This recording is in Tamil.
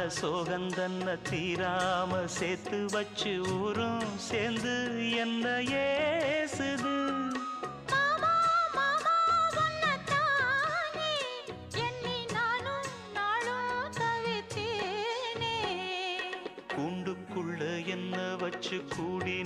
சோகந்தன்ன தீராம சேர்த்து வச்சு ஊரும் சேர்ந்து என்ன ஏசுது. கூண்டுக்குள்ள என்ன வச்சு கூடி